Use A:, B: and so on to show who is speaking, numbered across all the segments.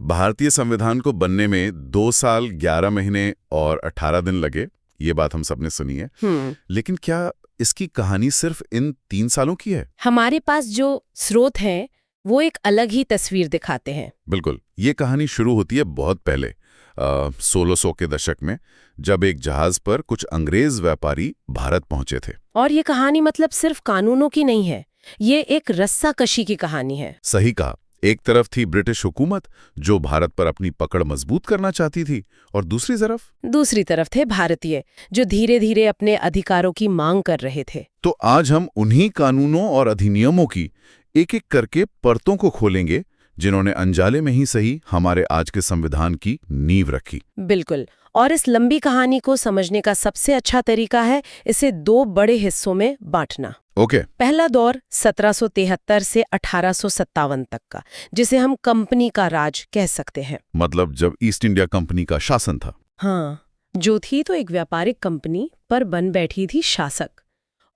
A: भारतीय संविधान को बनने में 2 साल 11 महीने और 18 दिन लगे, ये बात हम सबने सुनी है। लेकिन क्या इसकी कहानी सिर्फ इन 3 सालों की है?
B: हमारे पास जो स्रोत हैं वो एक अलग ही तस्वीर दिखाते हैं।
A: बिल्कुल, ये कहानी शुरू होती है बहुत पहले, 1600 के दशक में, जब एक जहाज पर कुछ अंग्रेज व्यापारी भारत पहुंचे थे।
B: और ये कहानी मतलब सिर्फ कानूनों की नहीं है, ये एक रस्साकशी की कहानी है।
A: सही कहा। एक तरफ थी ब्रिटिश हुकूमत जो भारत पर अपनी पकड़ मजबूत करना चाहती थी, और दूसरी तरफ थे भारतीय जो धीरे धीरे अपने अधिकारों की मांग कर रहे थे। तो आज हम उन्हीं कानूनों और अधिनियमों की एक एक करके परतों को खोलेंगे जिन्होंने अनजाने में ही सही हमारे आज के संविधान की नींव रखी।
B: बिल्कुल, और इस लंबी कहानी को समझने का सबसे अच्छा तरीका है इसे 2 बड़े हिस्सों में बांटना।
A: ओके।
B: पहला दौर 1773 से 1857 तक का, जिसे हम कंपनी का राज कह सकते हैं।
A: मतलब जब ईस्ट इंडिया कंपनी का शासन था।
B: हाँ, जो थी तो एक व्यापारिक कंपनी पर बन बैठी थी शासक।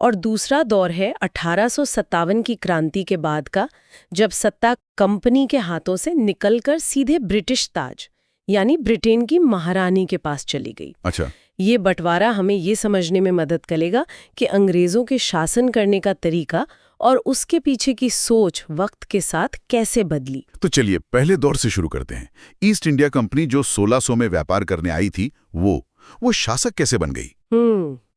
B: और दूसरा दौर है 1857 की क्रांति के बाद का, जब सत्ता कंपनी के हाथों से निकलकर सीधे ब्रिटिश ताज यानी ब्रिटेन की महारानी के पास चली गई।
A: अच्छा।
B: ये बंटवारा हमें ये समझने में मदद करेगा कि अंग्रेजों के शासन करने का तरीका और उसके पीछे की सोच वक्त के साथ कैसे बदली।
A: तो चलिए पहले दौर से शुरू करते हैं। ईस्ट इंडिया कंपनी जो 1600 में व्यापार करने आई थी, वो शासक कैसे बन गई?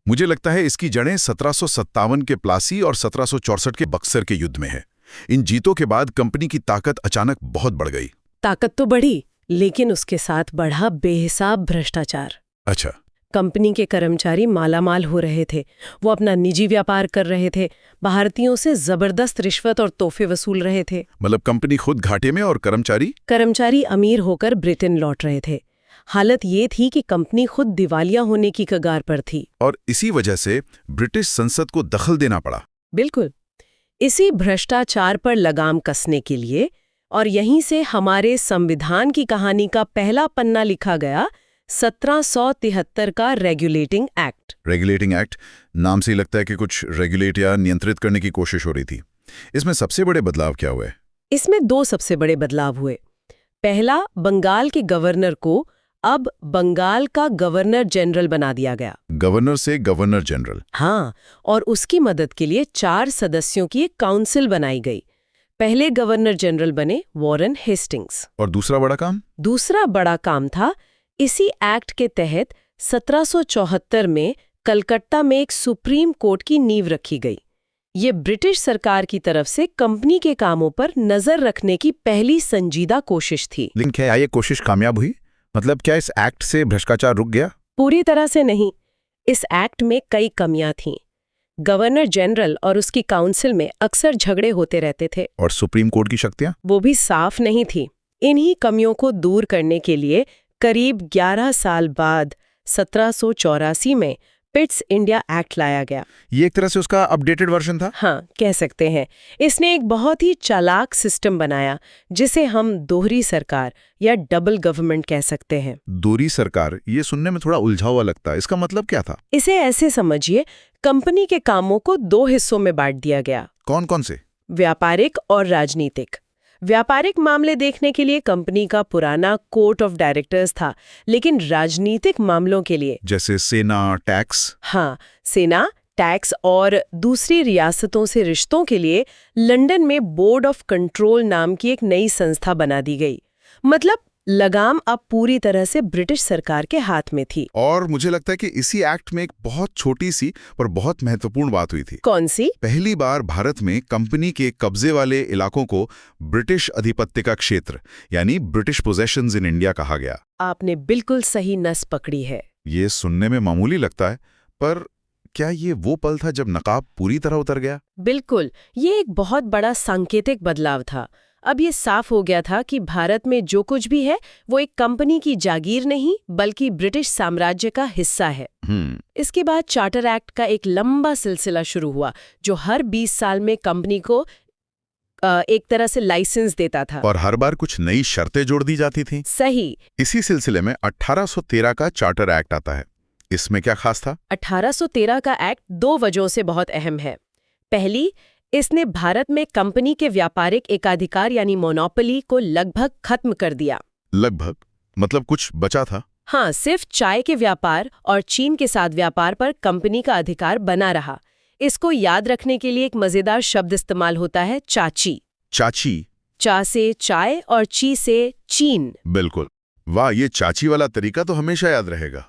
A: मुझे लगता है इसकी जड़ें 1757 के प्लासी और 1764 के बक्सर के युद्ध में है। इन जीतों के बाद कंपनी की ताकत अचानक बहुत बढ़ गई।
B: ताकत तो बढ़ी, लेकिन उसके साथ बढ़ा बेहिसाब भ्रष्टाचार।
A: अच्छा।
B: कंपनी के कर्मचारी मालामाल हो रहे थे, वो अपना निजी व्यापार कर रहे थे, भारतीयों से जबरदस्त रिश्वत और तोहफे वसूल रहे थे।
A: मतलब कंपनी खुद घाटे में और
B: कर्मचारी अमीर होकर ब्रिटेन लौट रहे थे। हालत ये थी कि कंपनी खुद दिवालिया होने की कगार पर थी।
A: और इसी वजह से ब्रिटिश संसद को दखल देना पड़ा।
B: बिल्कुल, इसी भ्रष्टाचार पर लगाम कसने के लिए, और यहीं से हमारे संविधान की कहानी का पहला पन्ना लिखा गया 1773 का रेगुलेटिंग एक्ट।
A: नाम से ही लगता है कि कुछ रेगुलेट या नियंत्रित करने की कोशिश हो रही थी। इसमें सबसे बड़े बदलाव क्या हुए?
B: इसमें 2 सबसे बड़े बदलाव हुए। पहला, बंगाल के गवर्नर को अब बंगाल का गवर्नर जनरल बना दिया गया।
A: गवर्नर से गवर्नर जनरल?
B: हाँ, और उसकी मदद के लिए 4 सदस्यों की एक काउंसिल बनाई गई। पहले गवर्नर जनरल बने वॉरेन हेस्टिंग्स।
A: और दूसरा बड़ा काम था, इसी एक्ट के तहत 1774 में कलकत्ता में एक सुप्रीम कोर्ट की नींव रखी गई। ये ब्रिटिश सरकार की तरफ से कंपनी के कामों पर नजर रखने की पहली संजीदा कोशिश थी। लेकिन क्या ये कोशिश कामयाब हुई? मतलब क्या इस एक्ट से भ्रष्टाचार रुक गया?
B: पूरी तरह से नहीं। इस एक्ट में कई कमियां थीं। गवर्नर जनरल और उसकी काउंसिल में अक्सर झगड़े होते रहते थे।
A: और सुप्रीम कोर्ट की शक्तियां?
B: वो भी साफ नहीं थी। इन्हीं कमियों को दूर करने के लिए करीब 11 साल बाद 1784 में पिट्स इंडिया एक्ट लाया गया।
A: ये एक तरह से उसका अपडेटेड वर्जन था?
B: हाँ, कह सकते हैं। इसने एक बहुत ही चालाक सिस्टम बनाया जिसे हम दोहरी सरकार या डबल गवर्नमेंट कह सकते हैं।
A: दोहरी सरकार, ये सुनने में थोड़ा उलझा हुआ लगता है। इसका मतलब क्या था?
B: इसे ऐसे समझिए, कंपनी के कामों को 2 हिस्सों में बांट दिया गया।
A: कौन कौन से?
B: व्यापारिक और राजनीतिक। व्यापारिक मामले देखने के लिए कंपनी का पुराना कोर्ट ऑफ डायरेक्टर्स था, लेकिन राजनीतिक मामलों के लिए
A: जैसे सेना, टैक्स?
B: हाँ, सेना, टैक्स और दूसरी रियासतों से रिश्तों के लिए लंदन में बोर्ड ऑफ कंट्रोल नाम की एक नई संस्था बना दी गई। मतलब लगाम अब पूरी तरह से ब्रिटिश सरकार के हाथ में थी।
A: और मुझे लगता है कि इसी एक्ट में एक बहुत छोटी सी पर बहुत महत्वपूर्ण बात हुई थी।
B: कौन सी?
A: पहली बार भारत में कंपनी के कब्जे वाले इलाकों को ब्रिटिश अधिपत्य का क्षेत्र यानी ब्रिटिश पोजेशंस इन इंडिया कहा गया।
B: आपने बिल्कुल सही नस पकड़ी है।
A: ये सुनने में मामूली लगता है, पर क्या ये वो पल था जब नकाब पूरी तरह उतर गया?
B: बिल्कुल, ये एक बहुत बड़ा सांकेतिक बदलाव था। अब ये साफ हो गया था कि भारत में जो कुछ भी है वो एक कंपनी की जागीर नहीं बल्कि ब्रिटिश साम्राज्य का हिस्सा है। इसके बाद चार्टर एक्ट का एक लंबा सिलसिला शुरू हुआ जो हर 20 साल में कंपनी को एक तरह से लाइसेंस देता था।
A: और हर बार कुछ नई शर्तें जोड़ दी जाती थीं।
B: सही।
A: इसी सिलसिले में 1813 का चार्टर एक्ट आता है। इसमें क्या खास था?
B: 1813 का एक्ट 2 वजहों से बहुत अहम है। पहली, इसने भारत में कंपनी के व्यापारिक एकाधिकार यानी मोनोपोली को लगभग खत्म कर दिया।
A: लगभग, मतलब कुछ बचा था?
B: हाँ, सिर्फ चाय के व्यापार और चीन के साथ व्यापार पर कंपनी का अधिकार बना रहा। इसको याद रखने के लिए एक मजेदार शब्द इस्तेमाल होता है, चाची।
A: चाची?
B: चा से चाय और ची से चीन।
A: बिल्कुल। वाह, ये चाची वाला तरीका तो हमेशा याद रहेगा।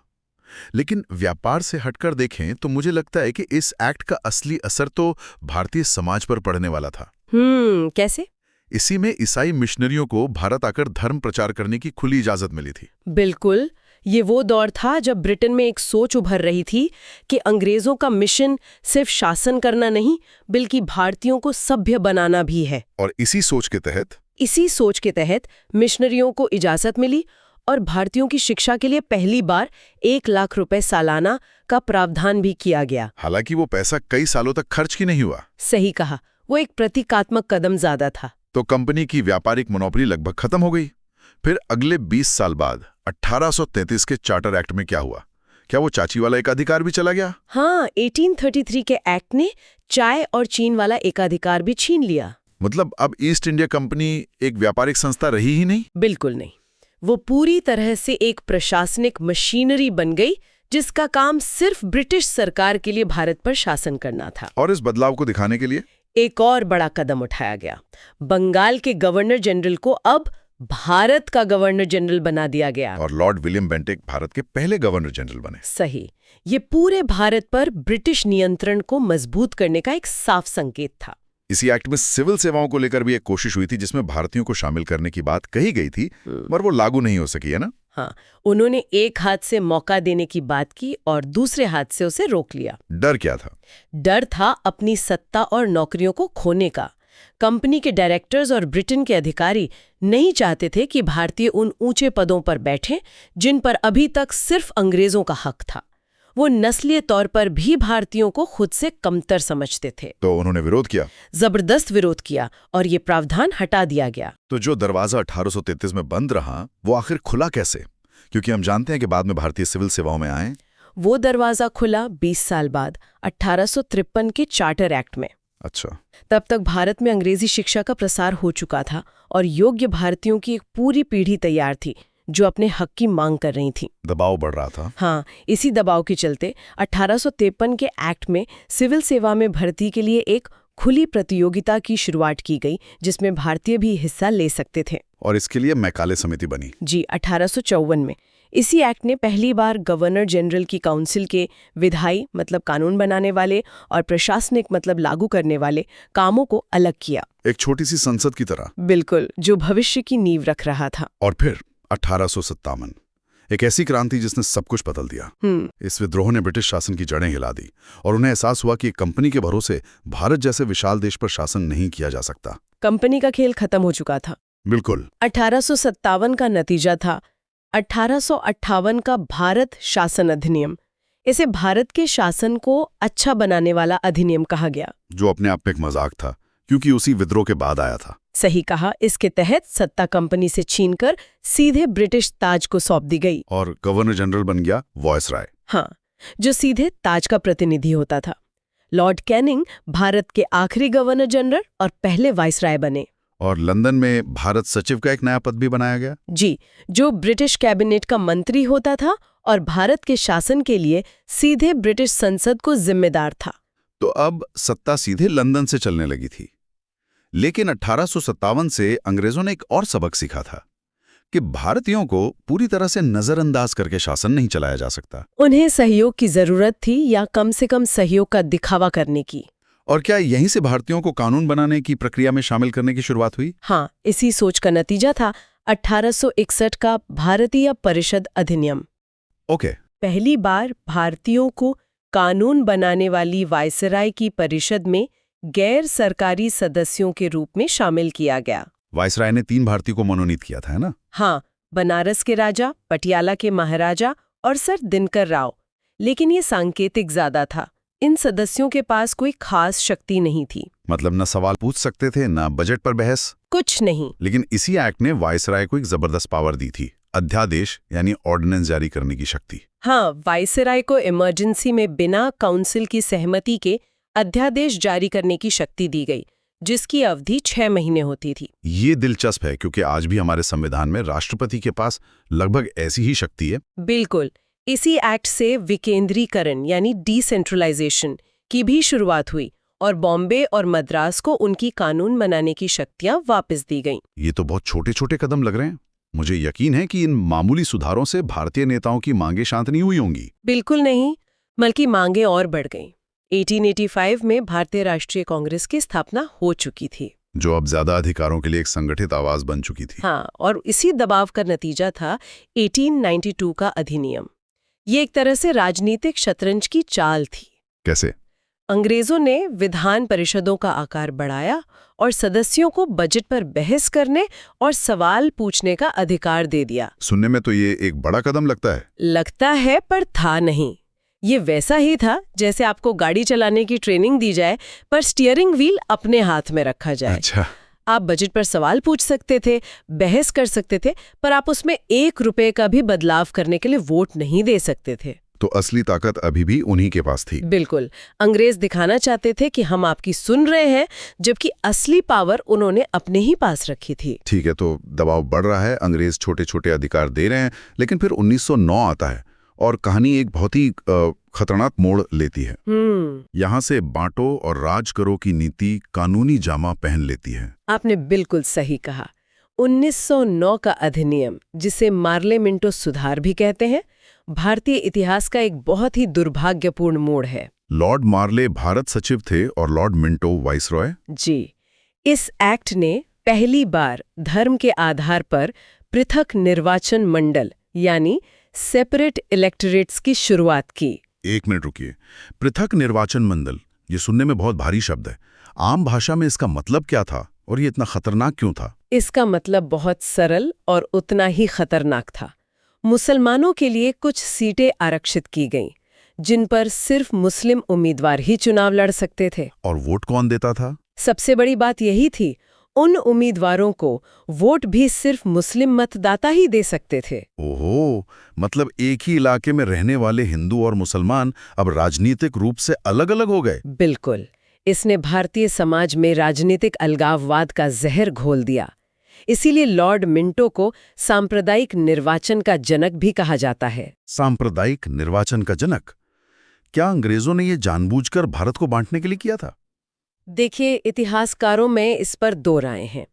A: लेकिन व्यापार से हटकर देखें तो मुझे लगता है कि इस एक्ट का असली असर तो भारतीय समाज पर पड़ने वाला था।
B: कैसे?
A: इसी में ईसाई मिशनरियों को भारत आकर धर्म प्रचार करने की खुली इजाजत मिली थी।
B: बिल्कुल, ये वो दौर था जब ब्रिटेन में एक सोच उभर रही थी कि अंग्रेजों का मिशन सिर्फ शासन करना नहीं, बल्कि भारतीयों को सभ्य बनाना भी है।
A: और इसी सोच के तहत
B: मिशनरियों को इजाजत मिली और भारतीयों की शिक्षा के लिए पहली बार 1 लाख रुपए सालाना का प्रावधान भी किया गया।
A: हालांकि वो पैसा कई सालों तक खर्च ही नहीं हुआ।
B: सही कहा, वो एक प्रतीकात्मक कदम ज्यादा था।
A: तो कंपनी की व्यापारिक मोनोपोली लगभग खत्म हो गई। फिर अगले 20 साल बाद 1833 के चार्टर एक्ट में क्या हुआ? क्या वो चाची वाला एकाधिकार भी चला गया?
B: हाँ, 1833 के एक्ट ने चाय और चीन वाला एकाधिकार भी छीन लिया।
A: मतलब अब ईस्ट इंडिया कंपनी एक व्यापारिक संस्था रही ही नहीं?
B: बिल्कुल नहीं। वो पूरी तरह से एक प्रशासनिक मशीनरी बन गई जिसका काम सिर्फ ब्रिटिश सरकार के लिए भारत पर शासन करना था।
A: और इस बदलाव को दिखाने के लिए
B: एक और बड़ा कदम उठाया गया। बंगाल के गवर्नर जनरल को अब भारत का गवर्नर जनरल बना दिया गया।
A: और लॉर्ड विलियम बेंटिक भारत के पहले गवर्नर जनरल बने।
B: सही। ये पूरे भारत पर ब्रिटिश नियंत्रण को मजबूत करने का एक साफ संकेत था।
A: इसी एक्ट में सिविल सेवाओं को लेकर भी एक कोशिश हुई थी जिसमें भारतीयों को शामिल करने की बात कही गई थी, पर वो लागू नहीं हो सकी, है ना?
B: हाँ, उन्होंने एक हाथ से मौका देने की बात की और दूसरे हाथ से उसे रोक लिया।
A: डर क्या था?
B: डर था अपनी सत्ता और नौकरियों को खोने का। कंपनी के डायरेक्टर्स और ब्रिटेन के अधिकारी नहीं चाहते थे कि भारतीय उन ऊंचे पदों पर बैठें जिन पर अभी तक सिर्फ अंग्रेजों का हक था। वो नस्लीय तौर पर भी भारतीयों को खुद से कमतर समझते थे।
A: तो उन्होंने विरोध किया?
B: जबरदस्त विरोध किया और ये प्रावधान हटा दिया गया।
A: तो जो दरवाजा 1833 में बंद रहा, वो आखिर खुला कैसे? क्योंकि हम जानते हैं कि बाद में भारतीय सिविल सेवाओं में आए।
B: वो दरवाजा खुला 20 साल बाद 1853 के चार्टर एक्ट में।
A: अच्छा।
B: तब तक भारत में अंग्रेजी शिक्षा का प्रसार हो चुका था और योग्य भारतीयों की एक पूरी पीढ़ी तैयार थी जो अपने हक की मांग कर रही थी।
A: दबाव बढ़ रहा था।
B: हाँ, इसी दबाव के चलते 1853 के एक्ट में सिविल सेवा में भर्ती के लिए एक खुली प्रतियोगिता की शुरुआत की गई जिसमें भारतीय भी हिस्सा ले सकते थे।
A: और इसके लिए मैकाले समिति बनी।
B: जी, 1854 में। इसी एक्ट ने पहली बार गवर्नर जनरल की काउंसिल के विधायी मतलब कानून बनाने वाले और प्रशासनिक मतलब लागू करने वाले कामों को अलग किया।
A: एक छोटी सी संसद की तरह।
B: बिल्कुल, जो भविष्य की नींव रख रहा था।
A: और फिर 1857, एक ऐसी क्रांति जिसने सब कुछ बदल दिया। इस विद्रोह ने ब्रिटिश शासन की जड़ें हिला दी और उन्हें एहसास हुआ कि कंपनी के भरोसे भारत जैसे विशाल देश पर शासन नहीं किया जा सकता।
B: कंपनी का खेल खत्म हो चुका था।
A: बिल्कुल।
B: 1857 का नतीजा था 1858 का भारत शासन अधिनियम। इसे भारत के शासन को अच्छा बनाने वाला अधिनियम कहा गया,
A: जो अपने आप में एक मजाक था क्योंकि उसी विद्रोह के बाद आया था।
B: सही कहा। इसके तहत सत्ता कंपनी से छीनकर सीधे ब्रिटिश ताज को सौंप दी गई
A: और गवर्नर जनरल बन गया वायसराय।
B: हाँ, जो सीधे ताज का प्रतिनिधि होता था। लॉर्ड कैनिंग भारत के आखिरी गवर्नर जनरल और पहले वायसराय बने।
A: और लंदन में भारत सचिव का एक नया पद भी बनाया गया।
B: जी, जो ब्रिटिश कैबिनेट का मंत्री होता था और भारत के शासन के लिए सीधे ब्रिटिश संसद को जिम्मेदार था।
A: तो अब सत्ता सीधे लंदन से चलने लगी थी। लेकिन 1857 से अंग्रेजों ने एक और सबक सीखा था कि भारतीयों को पूरी तरह से नजरअंदाज करके शासन नहीं चलाया जा सकता।
B: उन्हें सहयोग की जरूरत थी या कम से कम सहयोग का दिखावा करने की।
A: और क्या यहीं से भारतीयों को कानून बनाने की प्रक्रिया में शामिल करने की शुरुआत हुई?
B: हाँ, इसी सोच का नतीजा था 1861 का भारतीय परिषद अधिनियम।
A: ओके।
B: पहली बार भारतीयों को कानून बनाने वाली वायसराय की परिषद में गैर सरकारी सदस्यों के रूप में शामिल किया गया।
A: वायसराय ने 3 भारतीयों को मनोनीत किया था, है ना?
B: हाँ, बनारस के राजा, पटियाला के महाराजा और सर दिनकर राव। लेकिन ये सांकेतिक ज्यादा था। इन सदस्यों के पास कोई खास शक्ति नहीं थी।
A: मतलब न सवाल पूछ सकते थे, न बजट पर बहस,
B: कुछ नहीं।
A: लेकिन इसी एक्ट ने वायसराय को एक जबरदस्त पावर दी थी, अध्यादेश यानी ऑर्डिनेंस जारी करने की शक्ति।
B: हाँ, वायसराय को इमरजेंसी में बिना काउंसिल की सहमति के अध्यादेश जारी करने की शक्ति दी गई, जिसकी अवधि 6 महीने होती थी।
A: ये दिलचस्प है क्योंकि आज भी हमारे संविधान में राष्ट्रपति के पास लगभग ऐसी ही शक्ति है।
B: बिल्कुल। इसी एक्ट से विकेंद्रीकरण यानी डिसेंट्रलाइजेशन की भी शुरुआत हुई और बॉम्बे और मद्रास को उनकी कानून बनाने की शक्तियां वापस दी गईं।
A: ये तो बहुत छोटे छोटे कदम लग रहे हैं। मुझे यकीन है कि इन मामूली सुधारों से भारतीय नेताओं की मांगें शांत नहीं हुई होंगी।
B: बिल्कुल नहीं, बल्कि मांगें और बढ़ गईं। 1885 में भारतीय राष्ट्रीय कांग्रेस की स्थापना हो चुकी थी,
A: जो अब ज्यादा अधिकारों के लिए एक संगठित आवाज बन चुकी थी।
B: हाँ, और इसी दबाव का नतीजा था 1892 का अधिनियम। ये एक तरह से राजनीतिक शतरंज की चाल थी।
A: कैसे?
B: अंग्रेजों ने विधान परिषदों का आकार बढ़ाया और सदस्यों को बजट पर बहस करने और सवाल पूछने का अधिकार दे दिया।
A: सुनने में तो ये एक बड़ा कदम
B: लगता है, पर था नहीं। ये वैसा ही था जैसे आपको गाड़ी चलाने की ट्रेनिंग दी जाए पर स्टीयरिंग व्हील अपने हाथ में रखा जाए।
A: अच्छा।
B: आप बजट पर सवाल पूछ सकते थे, बहस कर सकते थे, पर आप उसमें 1 रुपए का भी बदलाव करने के लिए वोट नहीं दे सकते थे।
A: तो असली ताकत अभी भी उन्हीं के पास थी।
B: बिल्कुल। अंग्रेज दिखाना चाहते थे कि हम आपकी सुन रहे हैं, जबकि असली पावर उन्होंने अपने ही पास रखी थी।
A: ठीक है, तो दबाव बढ़ रहा है, अंग्रेज छोटे छोटे अधिकार दे रहे हैं, लेकिन फिर 1909 आता है और कहानी एक बहुत ही खतरनाक मोड़ लेती है। यहाँ से बांटो और राज करो की नीति कानूनी जामा पहन लेती है।
B: आपने बिल्कुल सही कहा। 1909 का अधिनियम, जिसे मार्ले मिंटो सुधार भी कहते हैं, भारतीय इतिहास का एक बहुत ही दुर्भाग्यपूर्ण मोड़ है।
A: लॉर्ड मार्ले भारत सचिव थे और लॉर्ड मिंटो वाइसरॉय।
B: जी। इस एक्ट ने पहली बार धर्म के आधार पर पृथक निर्वाचन मंडल यानी सेपरेट इलेक्टोरेट्स की शुरुआत की।
A: 1 मिनट रुकिए। पृथक निर्वाचन मंडल, ये सुनने में बहुत भारी शब्द है। आम भाषा में इसका मतलब क्या था और ये इतना खतरनाक क्यों था?
B: इसका मतलब बहुत सरल और उतना ही खतरनाक था। मुसलमानों के लिए कुछ सीटें आरक्षित की गईं, जिन पर सिर्फ मुस्लिम उम्मीदवार ही चुनाव लड़ सकते थे।
A: और वोट कौन देता था?
B: सबसे बड़ी बात यही थी, उन उम्मीदवारों को वोट भी सिर्फ मुस्लिम मतदाता ही दे सकते थे।
A: ओहो, मतलब एक ही इलाके में रहने वाले हिंदू और मुसलमान अब राजनीतिक रूप से अलग-अलग हो गए।
B: बिल्कुल। इसने भारतीय समाज में राजनीतिक अलगाववाद का जहर घोल दिया। इसीलिए लॉर्ड मिंटो को सांप्रदायिक निर्वाचन का जनक भी कहा जाता है।
A: सांप्रदायिक निर्वाचन का जनक? क्या अंग्रेजों ने ये जानबूझकर भारत को बांटने के लिए किया था?
B: देखिए, इतिहासकारों में इस पर 2 राय हैं।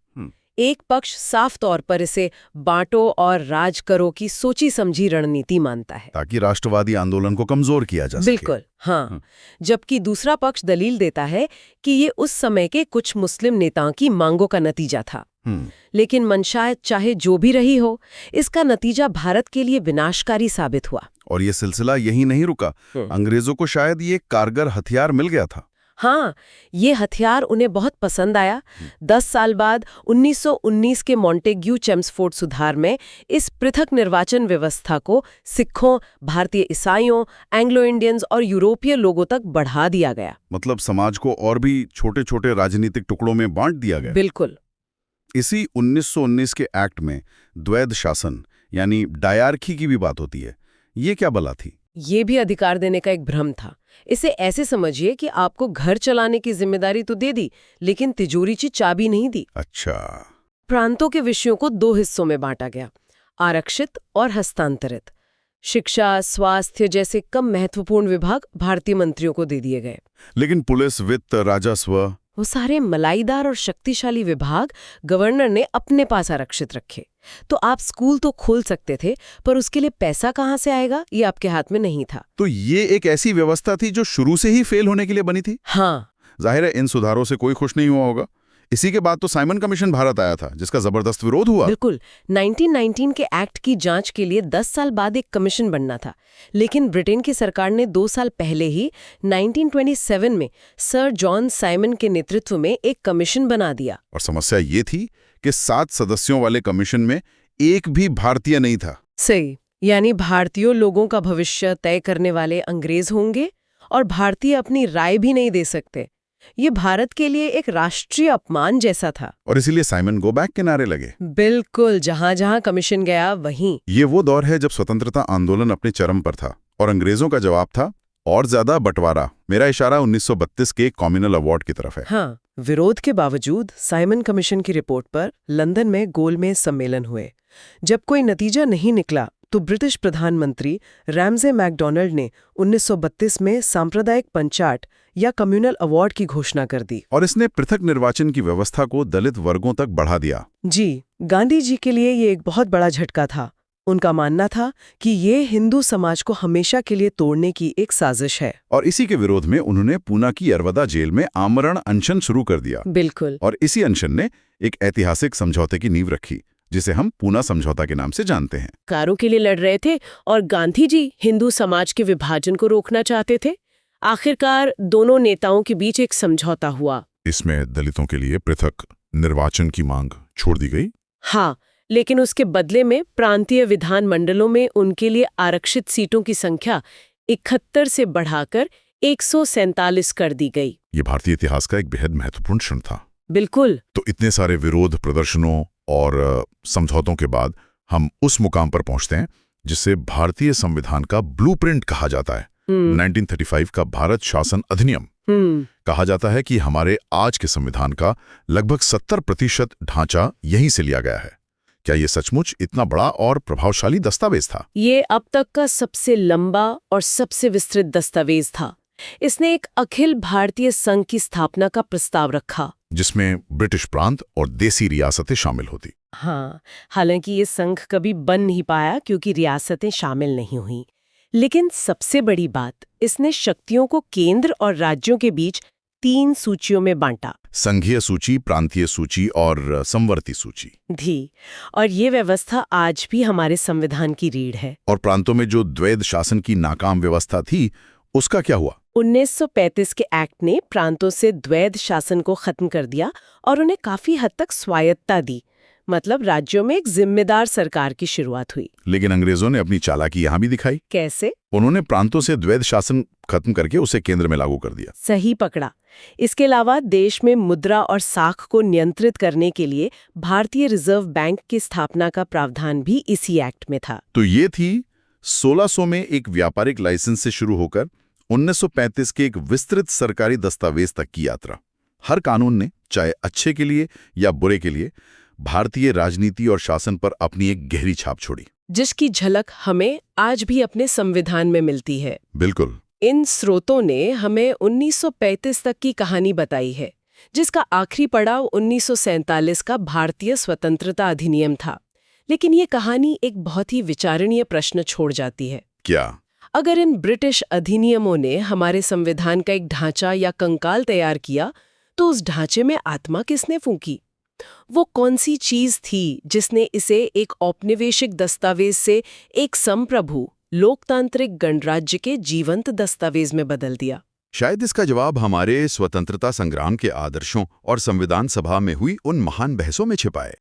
B: एक पक्ष साफ तौर पर इसे बांटो और राज करो की सोची समझी रणनीति मानता है,
A: ताकि राष्ट्रवादी आंदोलन को कमजोर किया जा सके।
B: बिल्कुल, हाँ। जबकि दूसरा पक्ष दलील देता है कि ये उस समय के कुछ मुस्लिम नेताओं की मांगों का नतीजा था। लेकिन मंशा चाहे जो भी रही हो, इसका नतीजा भारत के लिए विनाशकारी साबित हुआ।
A: और ये सिलसिला यही नहीं रुका। अंग्रेजों को शायद ये कारगर हथियार मिल गया था।
B: हाँ, ये हथियार उन्हें बहुत पसंद आया। 10 साल बाद 1919 के मॉन्टेग्यू चेम्सफोर्ड सुधार में इस पृथक निर्वाचन व्यवस्था को सिखों, भारतीय ईसाइयों, एंग्लो इंडियंस और यूरोपीय लोगों तक बढ़ा दिया गया।
A: मतलब समाज को और भी छोटे छोटे राजनीतिक टुकड़ों में बांट दिया गया।
B: बिल्कुल।
A: इसी 1919 के एक्ट में द्वैध शासन यानी डायरकी की भी बात होती है। ये क्या बला थी?
B: ये भी अधिकार देने का एक भ्रम था। इसे ऐसे समझिए कि आपको घर चलाने की जिम्मेदारी तो दे दी, लेकिन तिजोरी की चाबी नहीं दी।
A: अच्छा।
B: प्रांतों के विषयों को 2 हिस्सों में बांटा गया, आरक्षित और हस्तांतरित। शिक्षा, स्वास्थ्य जैसे कम महत्वपूर्ण विभाग भारतीय मंत्रियों को दे दिए गए।
A: लेकिन पुलिस, वित्त, राजस्व,
B: वो सारे मलाईदार और शक्तिशाली विभाग गवर्नर ने अपने पास आरक्षित रखे। तो आप स्कूल तो खोल सकते थे, पर उसके लिए पैसा कहाँ से आएगा, ये आपके हाथ में नहीं था।
A: तो ये एक ऐसी व्यवस्था थी जो शुरू से ही फेल होने के लिए बनी थी।
B: हाँ।
A: जाहिर है इन सुधारों से कोई खुश नहीं हुआ होगा। इसी के बाद तो साइमन कमीशन भारत आया था, जिसका जबरदस्त विरोध हुआ।
B: बिल्कुल। 1919 के एक्ट की जांच के लिए 10 साल बाद एक कमीशन बनना था, लेकिन ब्रिटेन की सरकार ने 2 साल पहले ही 1927 में सर जॉन साइमन के नेतृत्व में एक कमीशन बना दिया।
A: और समस्या ये थी कि 7 सदस्यों वाले कमीशन में एक भी भारतीय नहीं था।
B: सही, यानी भारतीय लोगों का भविष्य तय करने वाले अंग्रेज होंगे और भारतीय अपनी राय भी नहीं दे सकते। ये भारत के लिए एक राष्ट्रीय अपमान जैसा था।
A: और इसीलिए साइमन गो बैक के नारे लगे।
B: बिल्कुल, जहां जहां कमीशन गया वहीं।
A: ये वो दौर है जब स्वतंत्रता आंदोलन अपने चरम पर था और अंग्रेजों का जवाब था और ज्यादा बंटवारा। मेरा इशारा 1932 के कम्युनल अवार्ड की तरफ है।
B: हाँ, विरोध के बावजूद साइमन कमीशन की रिपोर्ट पर लंदन में गोलमेज सम्मेलन हुए। जब कोई नतीजा नहीं निकला तो ब्रिटिश प्रधानमंत्री रैमजे मैकडॉनल्ड ने 1932 में सांप्रदायिक पंचायत या कम्युनल अवार्ड की घोषणा कर दी।
A: और इसने पृथक निर्वाचन की व्यवस्था को दलित वर्गों तक बढ़ा दिया।
B: जी, गांधी जी के लिए ये एक बहुत बड़ा झटका था। उनका मानना था कि ये हिंदू समाज को हमेशा के लिए तोड़ने की एक साजिश है।
A: और इसी के विरोध में उन्होंने पूना की यरवदा जेल में आमरण अनशन शुरू कर दिया।
B: बिल्कुल।
A: और इसी अनशन ने एक ऐतिहासिक समझौते की नींव रखी, जिसे हम पूना समझौता के नाम से जानते हैं।
B: कारों के लिए लड़ रहे थे और गांधी जी हिंदू समाज के विभाजन को रोकना चाहते थे। आखिरकार दोनों नेताओं के बीच एक समझौता हुआ।
A: इसमें दलितों के लिए पृथक निर्वाचन की मांग छोड़ दी गई।
B: हाँ, लेकिन उसके बदले में प्रांतीय विधान मंडलों में उनके लिए आरक्षित सीटों की संख्या 71 से बढ़ाकर 147 कर दी गई।
A: ये भारतीय इतिहास का एक बेहद महत्वपूर्ण क्षण था।
B: बिल्कुल।
A: तो इतने सारे विरोध प्रदर्शनों और समझौतों के बाद हम उस मुकाम पर पहुंचते हैं जिसे भारतीय संविधान का ब्लूप्रिंट कहा जाता है। 1935 का भारत शासन अधिनियम। कहा जाता है कि हमारे आज के संविधान का लगभग 70% ढांचा यहीं से लिया गया है। क्या ये सचमुच इतना बड़ा और प्रभावशाली दस्तावेज था?
B: ये अब तक का सबसे लंबा और सबसे विस्तृत दस्तावेज था। इसने एक अखिल भारतीय संघ की स्थापना का प्रस्ताव रखा,
A: जिसमें ब्रिटिश प्रांत और देसी रियासतें शामिल होती।
B: हाँ, हालांकि ये संघ कभी बन नहीं पाया क्योंकि रियासतें शामिल नहीं हुई। लेकिन सबसे बड़ी बात, इसने शक्तियों को केंद्र और राज्यों के बीच 3 सूचियों में बांटा।
A: संघीय सूची, प्रांतीय सूची और समवर्ती सूची
B: थी। और ये व्यवस्था आज भी हमारे संविधान की रीढ़ है।
A: और प्रांतों में जो द्वैध शासन की नाकाम व्यवस्था थी, उसका क्या हुआ?
B: 1935 के एक्ट ने प्रांतों से द्वैध शासन को खत्म कर दिया और उन्हें काफी हद तक स्वायत्तता दी। मतलब राज्यों में एक जिम्मेदार सरकार की शुरुआत हुई।
A: लेकिन अंग्रेजों ने अपनी चालाकी यहां भी दिखाई।
B: कैसे?
A: उन्होंने प्रांतों से द्वैध शासन खत्म करके उसे केंद्र में लागू कर दिया।
B: सही पकड़ा। इसके अलावा देश में मुद्रा और साख को नियंत्रित करने के लिए भारतीय रिजर्व बैंक की स्थापना का प्रावधान भी इसी एक्ट में था।
A: तो ये थी 1600 में एक व्यापारिक लाइसेंस से शुरू होकर 1935 के एक विस्तृत सरकारी दस्तावेज तक की यात्रा। हर कानून ने, चाहे अच्छे के लिए या बुरे के लिए, भारतीय राजनीति और शासन पर अपनी एक गहरी छाप छोड़ी,
B: जिसकी झलक हमें आज भी अपने संविधान में मिलती है।
A: बिल्कुल।
B: इन स्रोतों ने हमें 1935 तक की कहानी बताई है, जिसका आखिरी पड़ाव 1947 का भारतीय स्वतंत्रता अधिनियम था। लेकिन ये कहानी एक बहुत ही विचारणीय प्रश्न छोड़ जाती है।
A: क्या?
B: अगर इन ब्रिटिश अधिनियमों ने हमारे संविधान का एक ढांचा या कंकाल तैयार किया, तो उस ढांचे में आत्मा किसने फूंकी? वो कौन सी चीज थी जिसने इसे एक औपनिवेशिक दस्तावेज से एक संप्रभु लोकतांत्रिक गणराज्य के जीवंत दस्तावेज में बदल दिया?
A: शायद इसका जवाब हमारे स्वतंत्रता संग्राम के आदर्शों और संविधान सभा में हुई उन महान बहसों में छिपा है।